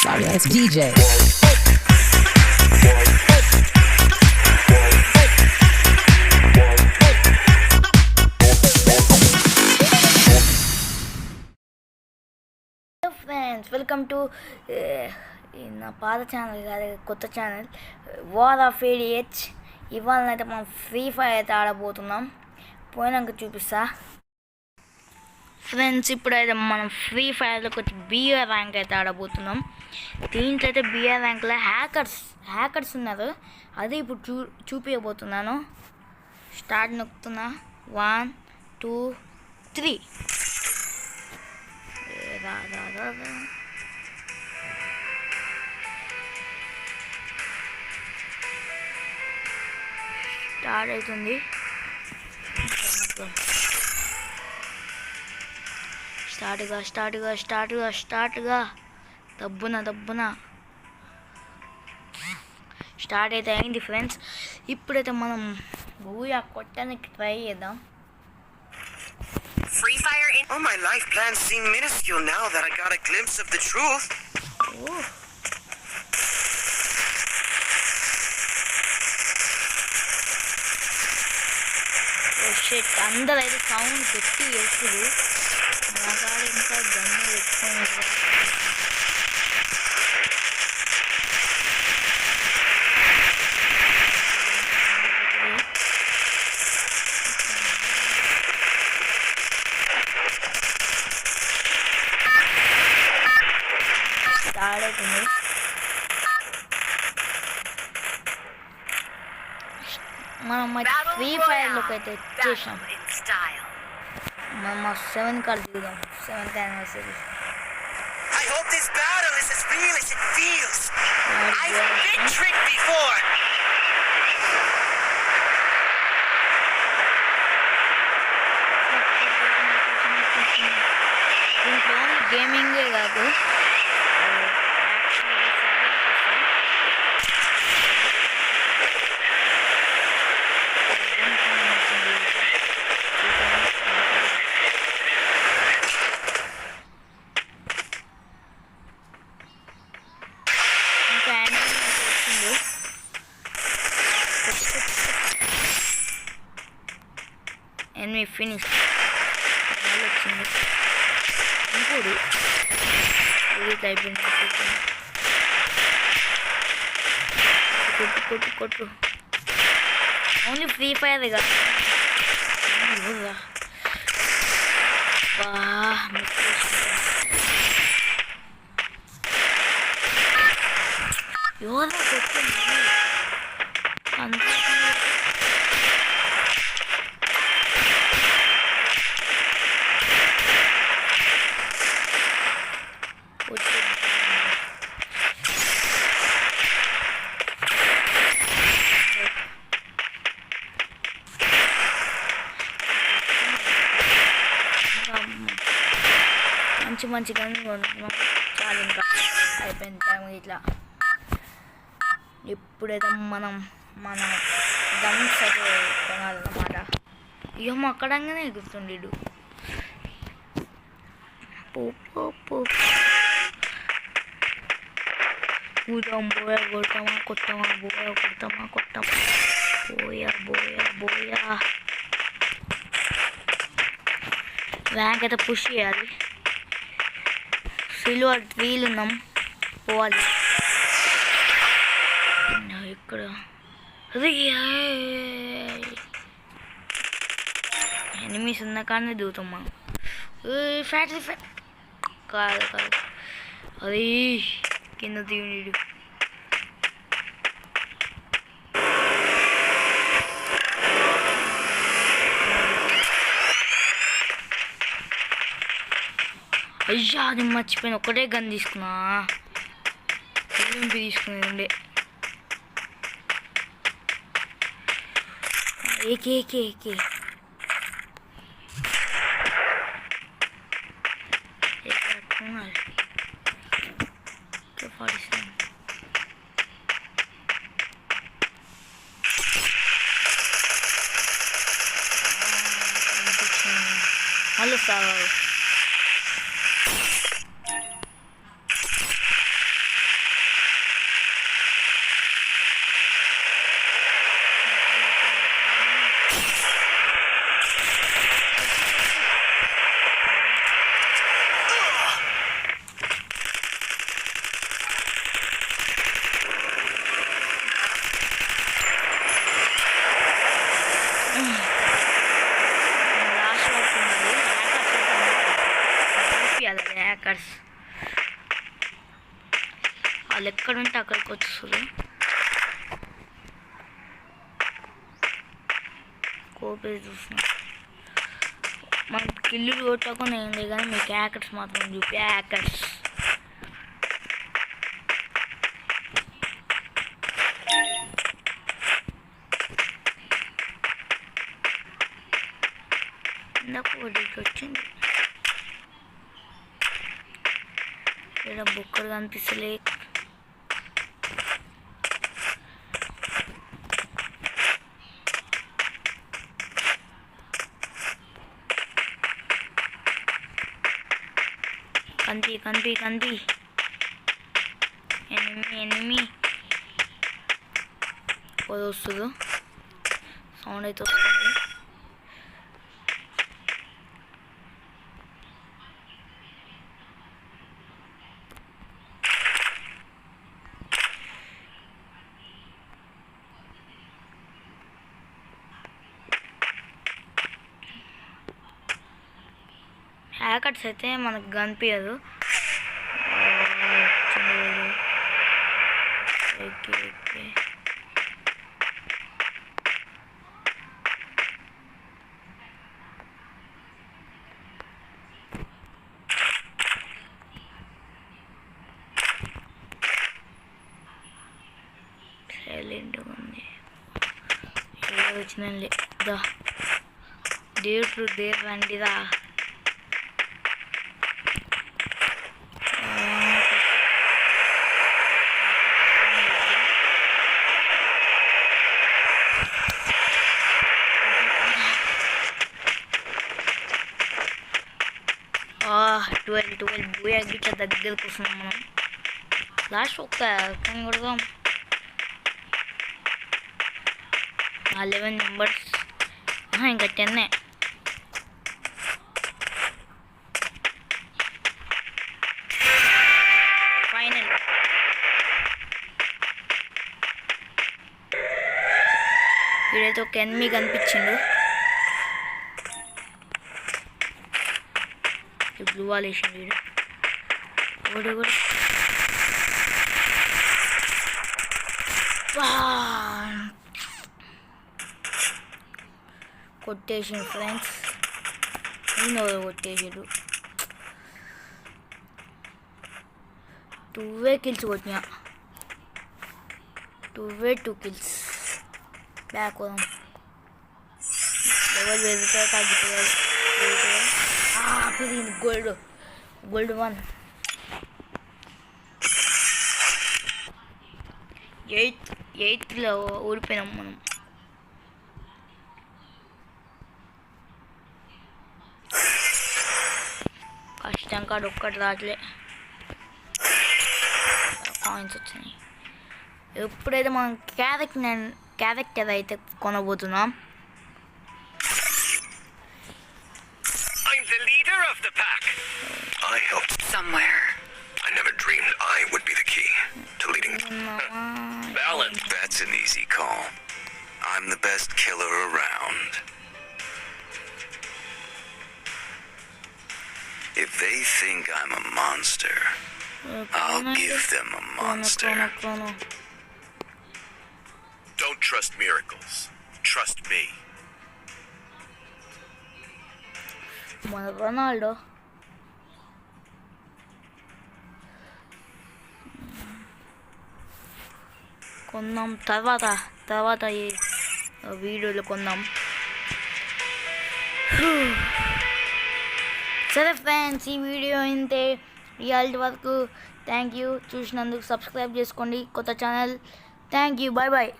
Sorry ass DJ. Friends welcome to నా పాత channel కాదు కొత్త ఛానల్ వార్ ఆఫ్ ఏడిహెచ్. ఇవాళనైతే మనం ఫ్రీ ఫైర్ అయితే ఆడబోతున్నాం. పోయినాక చూపిస్తా ఫ్రెండ్స్. ఇప్పుడైతే మనం ఫ్రీ ఫైర్లోకి వచ్చి బిఆర్ ర్యాంక్ అయితే ఆడబోతున్నాం. దీంట్లో అయితే బిఆర్ ర్యాంక్లో హ్యాకర్స్ ఉన్నారు. అదే ఇప్పుడు చూపించబోతున్నాను. స్టార్ట్ నొక్కుతున్నా. 1 2 3 స్టార్ట్ అవుతుంది. స్టార్ట్గా దబ్బున స్టార్ట్ అయితే అయింది ఫ్రెండ్స్. ఇప్పుడైతే మనం బూయా కొట్టడానికి ట్రై చేద్దాం. Free Fire in all my life plans seem minuscule now that I got a glimpse of the truth. Oh. Oh shit, అందరూ అయితే సౌండ్ పెట్టి వేసుడు. నా కాడ ఇంకా గన్ను పెట్టుకొని ఆడుతుంది. మనం ఫ్రీ ఫైర్లోకి అయితే వచ్చేసాం. మనం 7 card దిగుదాం. 7th anniversary. I hope this battle is as real as it feels. I've been tricked before. దీంట్లో ఓన్లీ గేమింగే కాదు, enemy finish వచ్చింది. ఇంకోడు అయిపోయింది. కొట్టు ఓన్లీ ఫ్రీ ఫైర్ కదా. ఎవరా కొట్టింది అంత మంచిగా కొనుక్కున్నాం. చాలా ఇంకా అయిపోయింది టైం ఇట్లా. ఇప్పుడైతే మనం మన గన్స్ అయితే కొనాలన్నమాట. ఇక అక్కడంగానే ఎగురుతుండేడు. కూదాం. బోయా కొడతామా బోయా ర్యాంక్ అయితే పుష్ చేయాలి. సిల్వర్ 3 ఉన్నాం. పోవాలి ఇక్కడ. ఎనిమీస్ ఉన్న కానీ దిగుతాం మనం. ఫ్యాక్టరీ కాదు అది కింద దిగునీడు. అయ్యా అది మర్చిపోయిన. ఒకటే గన్ తీసుకున్నా. తీసుకునేది ఉండే. ఏకే మళ్ళీ సార్ వాళ్ళు ఎక్కడుంటే అక్కడికి వస్తుంది. కోపేసి చూస్తున్నా. మనం కిల్లులు కొట్టకుండా ఏం లేదు కానీ మీకు హ్యాకర్స్ మాత్రం చూపి. హ్యాకర్స్ ఇందాక ఒకటికి వచ్చింది. ఇక్కడ బొక్కలు కనిపిస్తలే. కంది ఎనిమి పోయి వస్తుంది. సౌండ్ అయితే వస్తుంది. హ్యాకర్స్ అయితే మనకు కనిపించదు. ఓకే సైలెంట్గా ఉంది. ఎలా వచ్చిందండి దా దేర్ రండిరా. ట్వెల్వ్ బూయా గిట్ల దగ్గరకు వస్తున్నాం మనం. లాస్ట్ ఒక్క కానీ కొడదాం. 11 మెంబర్స్ ఇంకా 10. ఫైనల్ వీడైతే ఒక ఎనిమి కనిపించిండు. బ్లూ వాల్ వేసిండు వీడు. కూడా కొట్టేసిండు ఫ్రెండ్స్. నేను కొట్టేసాడు. 2 kills కొట్టినా. 2 kills. బ్యాక్ పోదాం. లెవెల్ వెళ్తే తగ్గిపోయాడు. పెరిగింది. గోల్డ్ 1. 8th ఓడిపోయినాం మనం. కష్టం కాదు ఒక్కటి రాట్లే. కాయిన్స్ వచ్చినాయి. ఎప్పుడైతే మనం క్యారెక్టర్ అయితే కొనబోతున్నాం. I'm the leader of the pack. I helped somewhere. I never dreamed I would be the key to leading. Balance. That's an easy call. I'm the best killer around. If they think I'm a monster, I'll give them a monster. Don't trust miracles. Trust me. మన Ronaldo కొందాం. తర్వాత ఈ వీడియోలో కొందాం. సరే friends, ఈ video ఇంతే. ఇవాళ వరకు థ్యాంక్ యూ చూసినందుకు. సబ్స్క్రైబ్ చేసుకోండి కొత్త ఛానల్. Thank you. బాయ్.